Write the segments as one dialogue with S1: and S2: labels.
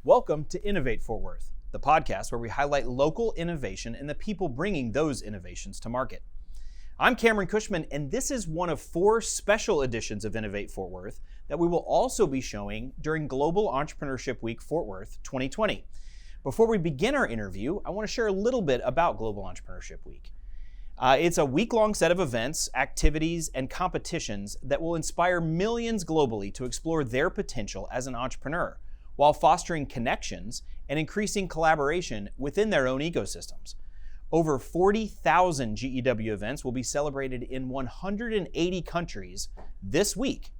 S1: Welcome to Innovate Fort Worth, the podcast where we highlight local innovation and the people bringing those innovations to market. I'm Cameron Cushman, and this is one of 4 special editions of Innovate Fort Worth that we will also be showing during Global Entrepreneurship Week Fort Worth 2020. Before we begin our interview, I want to share a little bit about Global Entrepreneurship Week. It's a week-long set of events, activities, and competitions that will inspire millions globally to explore their potential as an entrepreneur, while fostering connections and increasing collaboration within their own ecosystems. Over 40,000 GEW events will be celebrated in 180 countries this week,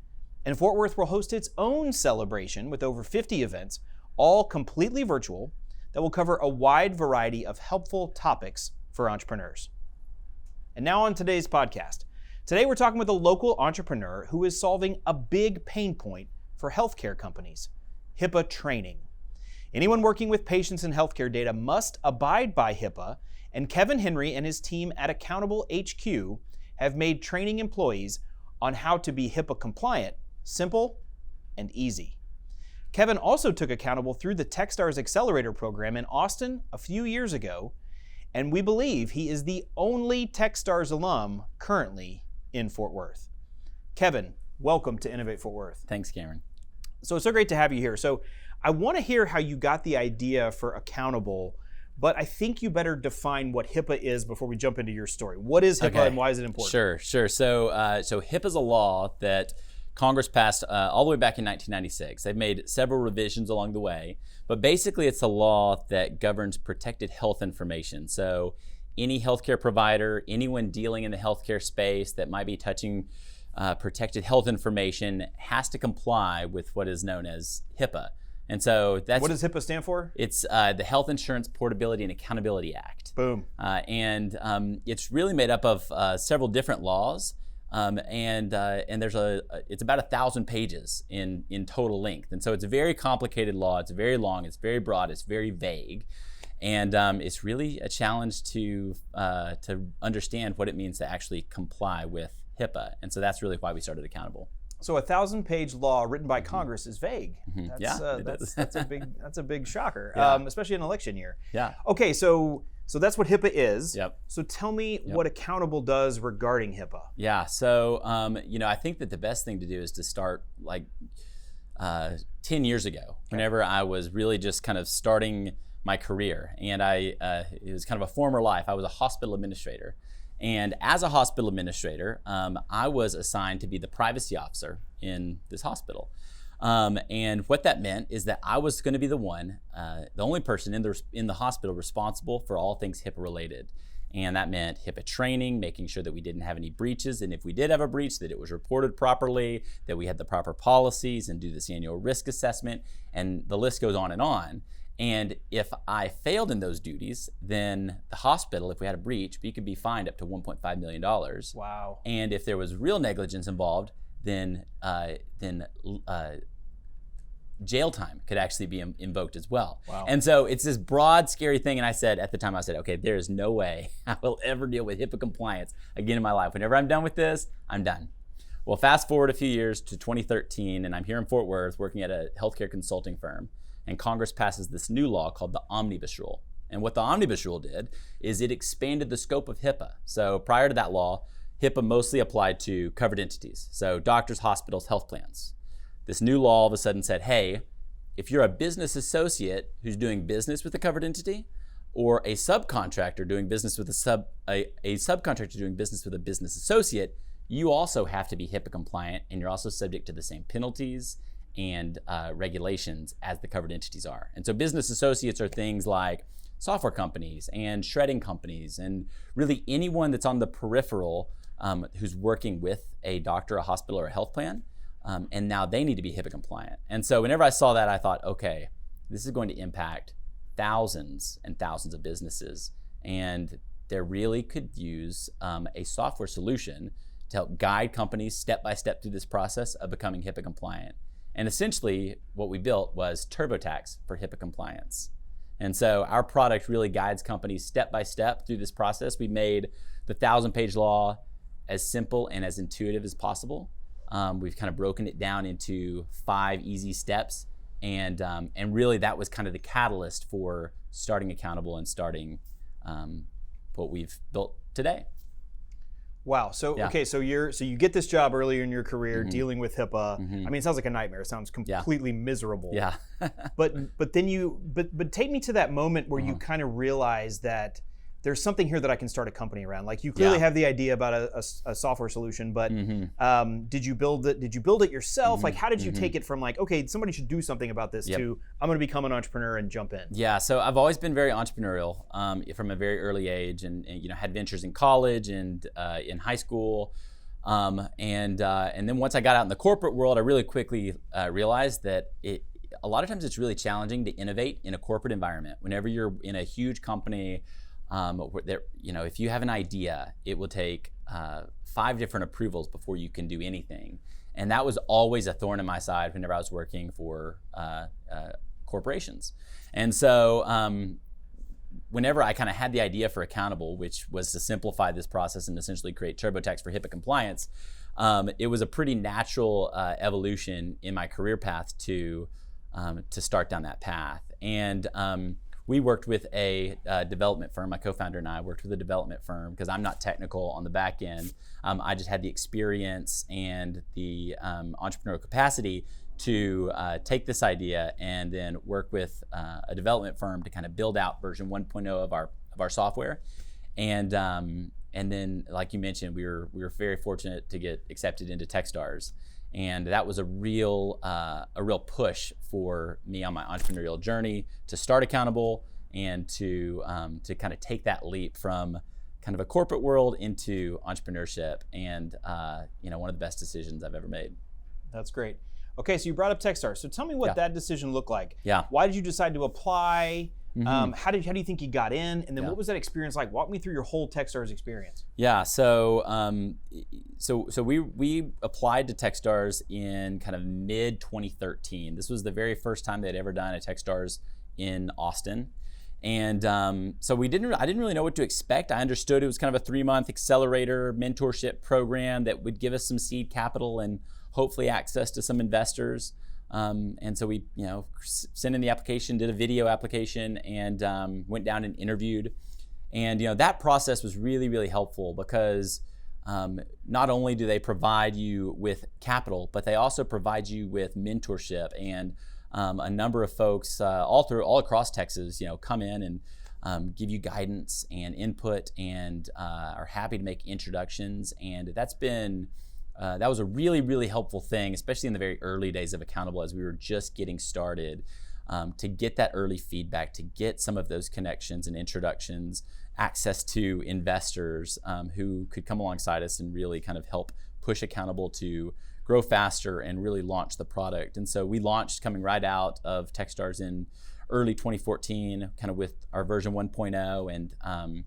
S1: and Fort Worth will host its own celebration with over 50 events, all completely virtual, that will cover a wide variety of helpful topics for entrepreneurs. And now on today's podcast. Today we're talking with a local entrepreneur who is solving a big pain point for healthcare companies: HIPAA training. Anyone working with patients and healthcare data must abide by HIPAA, and Kevin Henry and his team at Accountable HQ have made training employees on how to be HIPAA compliant simple and easy. Kevin also took Accountable through the Techstars accelerator program in Austin a few years ago, and we believe he is the only Techstars alum currently in Fort Worth. Kevin, welcome to Innovate Fort Worth.
S2: Thanks, Cameron.
S1: So it's so great to have you here. So I want to hear how you got the idea for Accountable, but I think you better define what HIPAA is before we jump into your story. What is HIPAA and why is it important?
S2: Sure. So HIPAA is a law that Congress passed all the way back in 1996. They've made several revisions along the way, but basically it's a law that governs protected health information. So any healthcare provider, anyone dealing in the healthcare space that might be touching protected health information has to comply with what is known as HIPAA. And so that's—
S1: What does HIPAA stand for?
S2: It's the Health Insurance Portability and Accountability Act.
S1: Boom.
S2: And it's really made up of several different laws. And there's it's about 1,000 pages in total length. And so it's a very complicated law. It's very long, it's very broad, it's very vague. And it's really a challenge to understand what it means to actually comply with HIPAA. And so that's really why we started Accountable.
S1: So a 1,000-page law written by Congress is vague.
S2: Mm-hmm.
S1: That's a big shocker,
S2: Yeah.
S1: Especially in an election year.
S2: Yeah.
S1: Okay, so that's what HIPAA is.
S2: Yep.
S1: So tell me what Accountable does regarding HIPAA.
S2: Yeah. So I think that the best thing to do is to start 10 years ago, whenever I was really just kind of starting my career, and it was kind of a former life. I was a hospital administrator. And as a hospital administrator, I was assigned to be the privacy officer in this hospital. And what that meant is that I was going to be the only person in the hospital responsible for all things HIPAA related. And that meant HIPAA training, making sure that we didn't have any breaches. And if we did have a breach, that it was reported properly, that we had the proper policies and do this annual risk assessment. And the list goes on and on. And if I failed in those duties, then the hospital, if we had a breach, we could be fined up to $1.5 million.
S1: Wow.
S2: And if there was real negligence involved, then jail time could actually be invoked as well.
S1: Wow.
S2: And so it's this broad, scary thing. And I said, at the time, okay, there is no way I will ever deal with HIPAA compliance again in my life. Whenever I'm done with this, I'm done. Well, fast forward a few years to 2013, and I'm here in Fort Worth working at a healthcare consulting firm. And Congress passes this new law called the Omnibus Rule. And what the Omnibus Rule did is it expanded the scope of HIPAA. So prior to that law, HIPAA mostly applied to covered entities, so doctors, hospitals, health plans. This new law all of a sudden said, hey, if you're a business associate who's doing business with a covered entity, or a subcontractor doing business with a subcontractor doing business with a business associate, you also have to be HIPAA compliant, and you're also subject to the same penalties and regulations as the covered entities are. And so business associates are things like software companies and shredding companies, and really anyone that's on the peripheral who's working with a doctor, a hospital, or a health plan, and now they need to be HIPAA compliant. And so whenever I saw that, I thought, okay, this is going to impact thousands and thousands of businesses, and they really could use a software solution to help guide companies step by step through this process of becoming HIPAA compliant. And essentially, what we built was TurboTax for HIPAA compliance. And so our product really guides companies step by step through this process. We made the 1,000-page law as simple and as intuitive as possible. We've kind of broken it down into 5 easy steps And really that was kind of the catalyst for starting Accountable and starting what we've built today.
S1: Wow. So okay, so you get this job earlier in your career dealing with HIPAA. I mean, it sounds like a nightmare. It sounds completely miserable.
S2: Yeah.
S1: but take me to that moment where you kind of realize that there's something here that I can start a company around. Like you clearly have the idea about a software solution, but did you build it? Did you build it yourself? Like how did you take it from like, okay, somebody should do something about this to I'm going to become an entrepreneur and jump in? Yeah.
S2: So I've always been very entrepreneurial from a very early age, and you know had ventures in college and in high school, and then once I got out in the corporate world, I really quickly realized that a lot of times it's really challenging to innovate in a corporate environment. Whenever you're in a huge company. If you have an idea, it will take 5 different approvals before you can do anything. And that was always a thorn in my side whenever I was working for corporations. And so whenever I kind of had the idea for Accountable, which was to simplify this process and essentially create TurboTax for HIPAA compliance, it was a pretty natural evolution in my career path to start down that path. And we worked with a development firm. My co-founder and I worked with a development firm because I'm not technical on the back end. I just had the experience and the entrepreneurial capacity to take this idea and then work with a development firm to kind of build out version 1.0 of our software. And then, like you mentioned, we were very fortunate to get accepted into Techstars. And that was a real push for me on my entrepreneurial journey to start Accountable and to kind of take that leap from kind of a corporate world into entrepreneurship. And one of the best decisions I've ever made.
S1: That's great. Okay, so you brought up Techstars. So tell me what that decision looked like.
S2: Yeah.
S1: Why did you decide to apply? How do you think you got in? And then what was that experience like? Walk me through your whole Techstars experience.
S2: Yeah, so we applied to Techstars in kind of mid 2013. This was the very first time they'd ever done a Techstars in Austin. And so I didn't really know what to expect. I understood it was kind of a 3-month accelerator mentorship program that would give us some seed capital and hopefully access to some investors. And so we, sent in the application, did a video application, and went down and interviewed. And that process was really, really helpful because not only do they provide you with capital, but they also provide you with mentorship. And a number of folks all across Texas, come in and give you guidance and input, and are happy to make introductions. And that was a really, really helpful thing, especially in the very early days of Accountable as we were just getting started, to get that early feedback, to get some of those connections and introductions, access to investors who could come alongside us and really kind of help push Accountable to grow faster and really launch the product. And so we launched coming right out of Techstars in early 2014, kind of with our version 1.0, and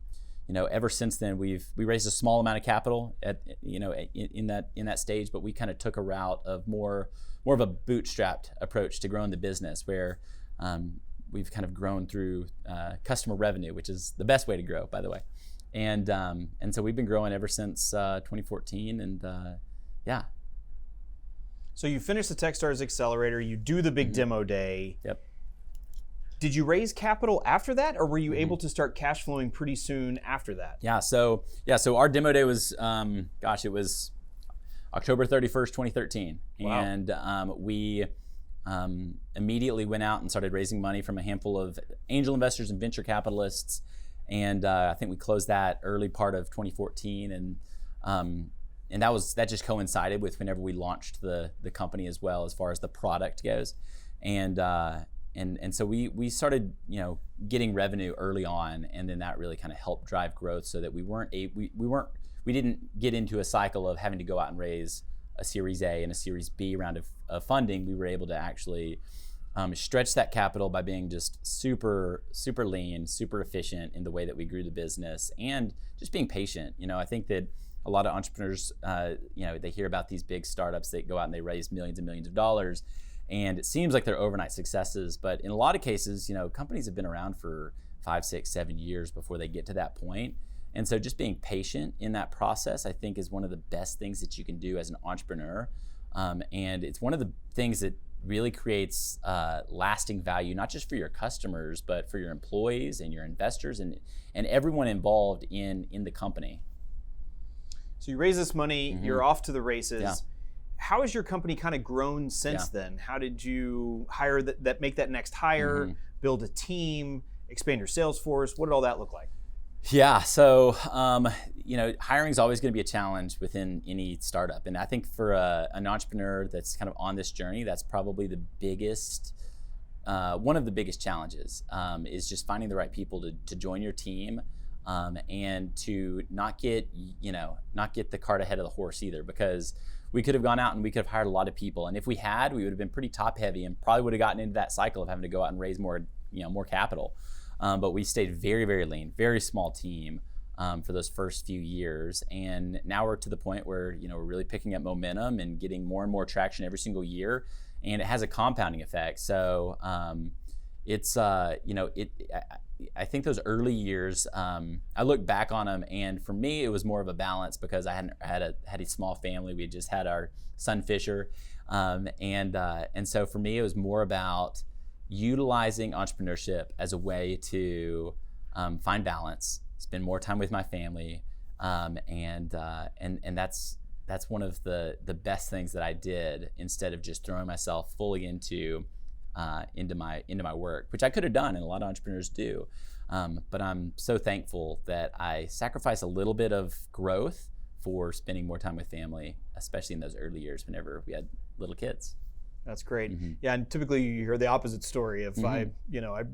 S2: ever since then we raised a small amount of capital in that stage, but we kind of took a route of more of a bootstrapped approach to growing the business, where we've kind of grown through customer revenue, which is the best way to grow, by the way. And so we've been growing ever since 2014, and yeah.
S1: So you finish the Techstars Accelerator, you do the big demo day.
S2: Yep.
S1: Did you raise capital after that, or were you able to start cash flowing pretty soon after that?
S2: So our demo day was, it was October 31st, 2013. Wow. And we immediately went out and started raising money from a handful of angel investors and venture capitalists. And I think we closed that early part of 2014. And that just coincided with whenever we launched the company as well, as far as the product goes. And so we started, getting revenue early on, and then that really kind of helped drive growth, so that we didn't get into a cycle of having to go out and raise a Series A and a Series B round of funding. We were able to actually stretch that capital by being just super, super lean, super efficient in the way that we grew the business, and just being patient. I think that a lot of entrepreneurs, they hear about these big startups that go out and they raise millions and millions of dollars, and it seems like they're overnight successes. But in a lot of cases, companies have been around for 5, 6, 7 years before they get to that point. And so just being patient in that process, I think, is one of the best things that you can do as an entrepreneur. And it's one of the things that really creates lasting value, not just for your customers, but for your employees and your investors and everyone involved in the company.
S1: So you raise this money, you're off to the races.
S2: Yeah.
S1: How has your company kind of grown since then? How did you hire make that next hire, build a team, expand your sales force? What did all that look like?
S2: Yeah, so hiring is always going to be a challenge within any startup, and I think for an entrepreneur that's kind of on this journey, that's probably the biggest, one of the biggest challenges is just finding the right people to join your team, and to not get the cart ahead of the horse either, because we could have gone out and we could have hired a lot of people, and if we had, we would have been pretty top heavy and probably would have gotten into that cycle of having to go out and raise more capital. But we stayed very, very lean, very small team for those first few years. And now we're to the point where, we're really picking up momentum and getting more and more traction every single year. And it has a compounding effect. So I think those early years, I look back on them, and for me, it was more of a balance because I had a small family. We had just had our son Fisher. And so for me, it was more about utilizing entrepreneurship as a way to find balance, spend more time with my family, and that's one of the best things that I did, instead of just throwing myself fully into my work, which I could have done, and a lot of entrepreneurs do. But I'm so thankful that I sacrificed a little bit of growth for spending more time with family, especially in those early years whenever we had little kids.
S1: That's great. Yeah, and typically you hear the opposite story of I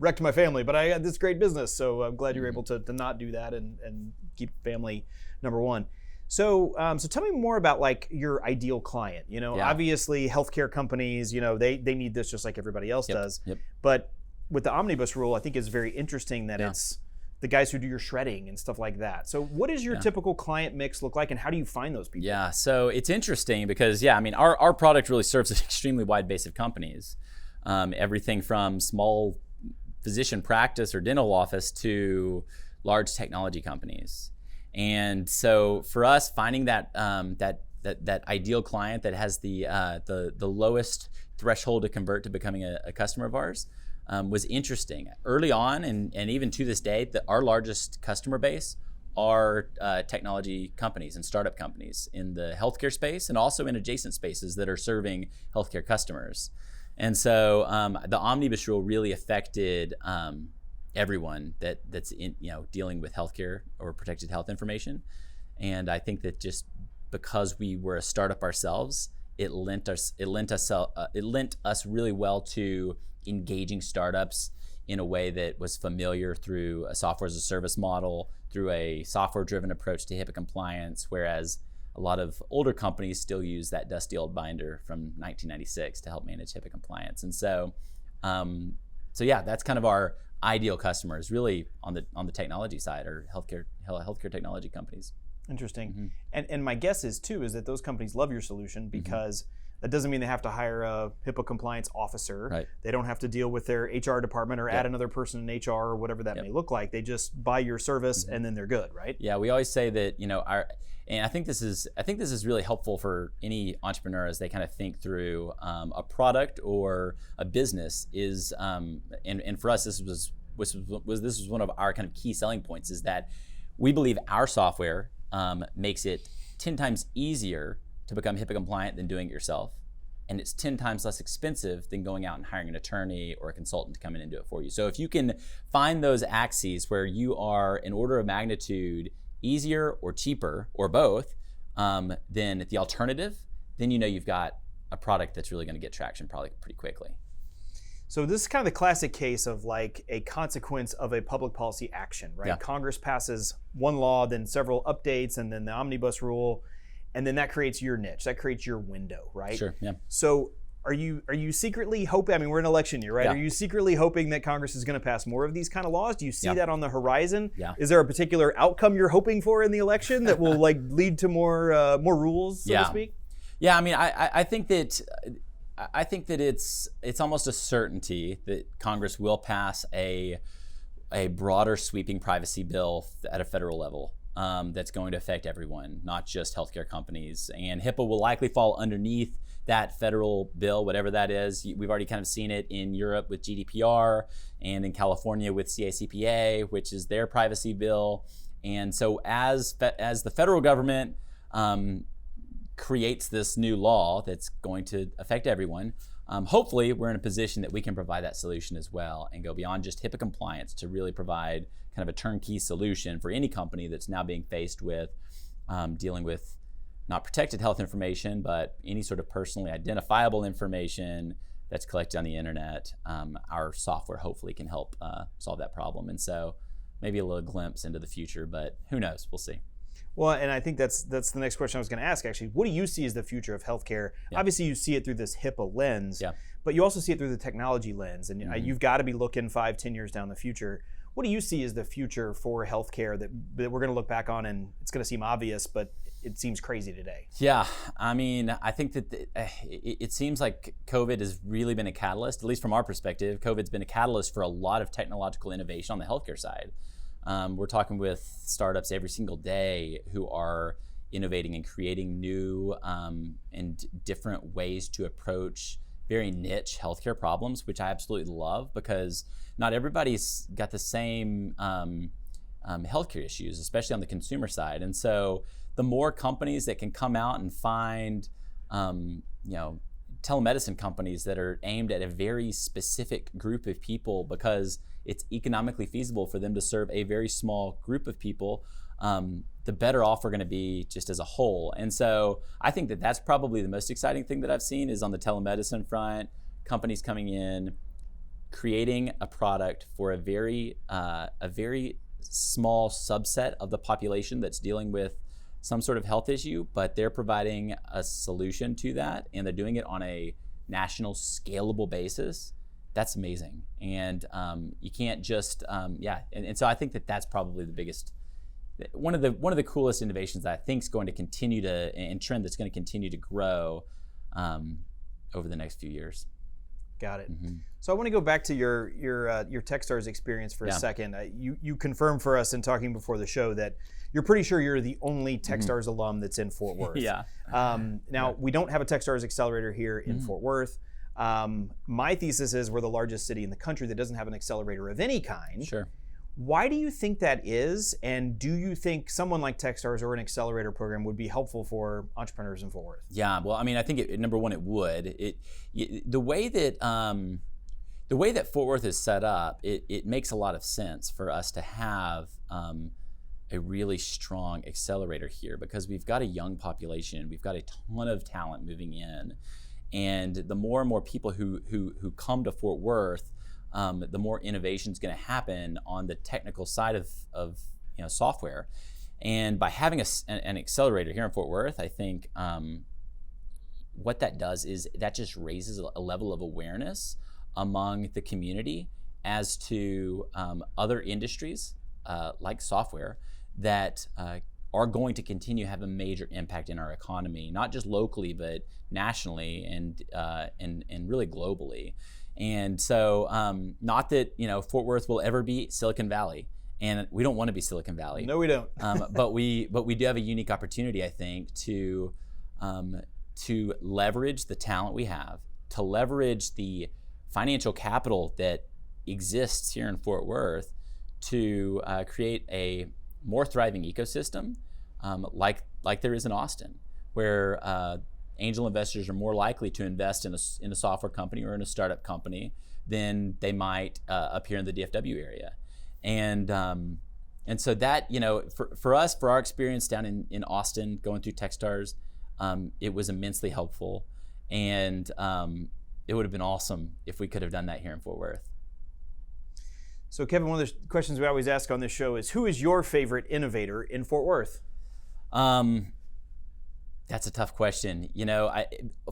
S1: wrecked my family, but I had this great business, so I'm glad you're able to not do that and keep family number one. So tell me more about like your ideal client. Obviously healthcare companies, they need this just like everybody else does. Yep. But with the omnibus rule, I think it's very interesting that it's the guys who do your shredding and stuff like that. So what does your typical client mix look like, and how do you find those people?
S2: Yeah, so it's interesting because, our product really serves an extremely wide base of companies. Everything from small physician practice or dental office to large technology companies. And so for us, finding that ideal client that has the lowest threshold to convert to becoming a customer of ours was interesting. Early on, and even to this day, our largest customer base are technology companies and startup companies in the healthcare space, and also in adjacent spaces that are serving healthcare customers. And so the omnibus rule really affected everyone that's dealing with healthcare or protected health information. And I think that just because we were a startup ourselves, it lent us really well to engaging startups in a way that was familiar through a software as a service model, through a software-driven approach to HIPAA compliance, whereas a lot of older companies still use that dusty old binder from 1996 to help manage HIPAA compliance. And so that's kind of our ideal customers, really on the technology side, or healthcare technology companies.
S1: Interesting. And my guess is that those companies love your solution because that doesn't mean they have to hire a HIPAA compliance officer. Right. They don't have to deal with their HR department or add another person in HR or whatever that may look like. They just buy your service and then they're good, right? Yeah,
S2: we always say that, and I think this is really helpful for any entrepreneur as they kind of think through a product or a business is, and for us this was one of our kind of key selling points, is that we believe our software makes it 10 times easier to become HIPAA compliant than doing it yourself. And it's 10 times less expensive than going out and hiring an attorney or a consultant to come in and do it for you. So if you can find those axes where you are an order of magnitude easier or cheaper or both than the alternative, then you've got a product that's really going to get traction probably pretty quickly.
S1: So this is kind of the classic case of like a consequence of a public policy action, right? Yeah. Congress passes one law, then several updates, and then the omnibus rule, and then that creates your niche, that creates your window, right?
S2: Sure, yeah.
S1: So are you secretly hoping, I mean, we're in election year, right? Yeah. Are you secretly hoping that Congress is going to pass more of these kind of laws? Do you see that on the horizon?
S2: Yeah.
S1: Is there a particular outcome you're hoping for in the election that will like lead to more rules, so to speak?
S2: Yeah, I mean, I think that it's almost a certainty that Congress will pass a broader sweeping privacy bill at a federal level that's going to affect everyone, not just healthcare companies. And HIPAA will likely fall underneath that federal bill, whatever that is. We've already kind of seen it in Europe with GDPR and in California with CACPA, which is their privacy bill. And so as the federal government creates this new law that's going to affect everyone, hopefully we're in a position that we can provide that solution as well and go beyond just HIPAA compliance to really provide kind of a turnkey solution for any company that's now being faced with dealing with not protected health information, but any sort of personally identifiable information that's collected on the internet. Our software hopefully can help solve that problem. And so maybe a little glimpse into the future, but who knows? We'll see.
S1: Well, and I think that's the next question I was going to ask, actually. What do you see as the future of healthcare?
S2: Yeah.
S1: Obviously, you see it through this HIPAA lens,
S2: Yeah.
S1: but you also see it through the technology lens. And you've got to be looking 5-10 years down the future. What do you see as the future for healthcare that we're going to look back on and it's going to seem obvious, but it seems crazy today?
S2: Yeah, I mean, I think that it seems like COVID has really been a catalyst, at least from our perspective. COVID's been a catalyst for a lot of technological innovation on the healthcare side. We're talking with startups every single day who are innovating and creating new and different ways to approach very niche healthcare problems, which I absolutely love because not everybody's got the same healthcare issues, especially on the consumer side. And so the more companies that can come out and find, telemedicine companies that are aimed at a very specific group of people because it's economically feasible for them to serve a very small group of people, the better off we're going to be just as a whole. And so I think that that's probably the most exciting thing that I've seen is on the telemedicine front, companies coming in, creating a product for a very small subset of the population that's dealing with some sort of health issue, but they're providing a solution to that, and they're doing it on a national scalable basis. That's amazing. And you can't just, and so I think that that's probably the biggest, one of the coolest innovations that I think is going to continue to, and trend that's going to continue to grow over the next few years.
S1: Got it. Mm-hmm. So I want to go back to your Techstars experience for a second. You confirmed for us in talking before the show that you're pretty sure you're the only Techstars alum that's in Fort Worth.
S2: Yeah.
S1: Now, we don't have a Techstars accelerator here in Fort Worth. My thesis is we're the largest city in the country that doesn't have an accelerator of any kind.
S2: Sure.
S1: Why do you think that is? And do you think someone like Techstars or an accelerator program would be helpful for entrepreneurs in Fort Worth?
S2: Yeah, well, I mean, I think number one, it would. The way that Fort Worth is set up, it makes a lot of sense for us to have a really strong accelerator here because we've got a young population, we've got a ton of talent moving in, and the more and more people who come to Fort Worth, the more innovation is going to happen on the technical side of software. And by having an accelerator here in Fort Worth, I think what that does is that just raises a level of awareness among the community as to other industries like software that are going to continue to have a major impact in our economy, not just locally, but nationally and really globally. And so, not that Fort Worth will ever be Silicon Valley, and we don't want to be Silicon Valley.
S1: No, we don't.
S2: But we do have a unique opportunity, I think, to leverage the talent we have, to leverage the financial capital that exists here in Fort Worth, to create a more thriving ecosystem, like there is in Austin, where angel investors are more likely to invest in a software company or in a startup company than they might up here in the DFW area. And so that, for us, for our experience down in Austin, going through Techstars, it was immensely helpful. And it would have been awesome if we could have done that here in Fort Worth.
S1: So Kevin, one of the questions we always ask on this show is, who is your favorite innovator in Fort Worth?
S2: That's a tough question.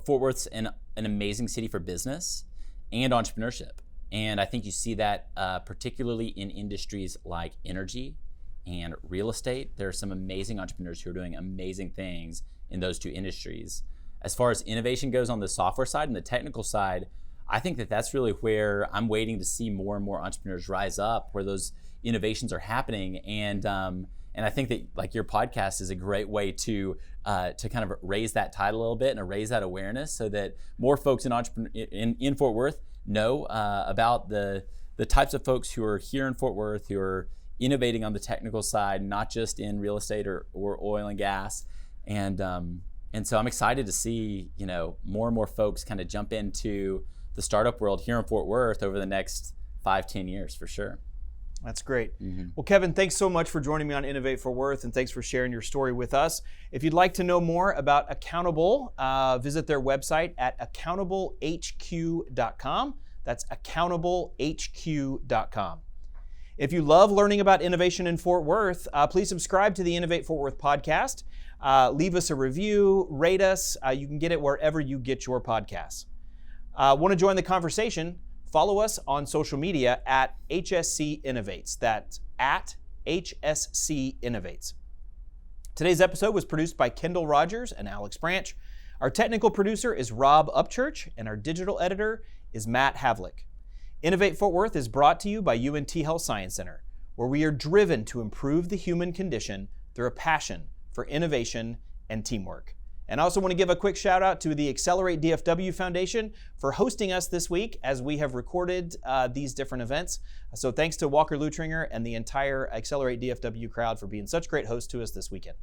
S2: Fort Worth's an amazing city for business and entrepreneurship. And I think you see that particularly in industries like energy and real estate. There are some amazing entrepreneurs who are doing amazing things in those two industries. As far as innovation goes on the software side and the technical side, I think that that's really where I'm waiting to see more and more entrepreneurs rise up, where those innovations are happening, and I think that like your podcast is a great way to kind of raise that tide a little bit and raise that awareness, so that more folks in Fort Worth know about the types of folks who are here in Fort Worth who are innovating on the technical side, not just in real estate or oil and gas, and so I'm excited to see more and more folks kind of jump into the startup world here in Fort Worth over the next 5-10 years for sure.
S1: That's great. Well, Kevin, thanks so much for joining me on Innovate Fort Worth, and thanks for sharing your story with us. If you'd like to know more about Accountable, visit their website at accountablehq.com. That's accountablehq.com. If you love learning about innovation in Fort Worth, please subscribe to the Innovate Fort Worth podcast. Leave us a review, rate us. You can get it wherever you get your podcasts. Want to join the conversation? Follow us on social media at HSC Innovates. That's at HSC Innovates. Today's episode was produced by Kendall Rogers and Alex Branch. Our technical producer is Rob Upchurch, and our digital editor is Matt Havlick. Innovate Fort Worth is brought to you by UNT Health Science Center, where we are driven to improve the human condition through a passion for innovation and teamwork. And I also want to give a quick shout out to the Accelerate DFW Foundation for hosting us this week as we have recorded these different events. So thanks to Walker Lutringer and the entire Accelerate DFW crowd for being such great hosts to us this weekend.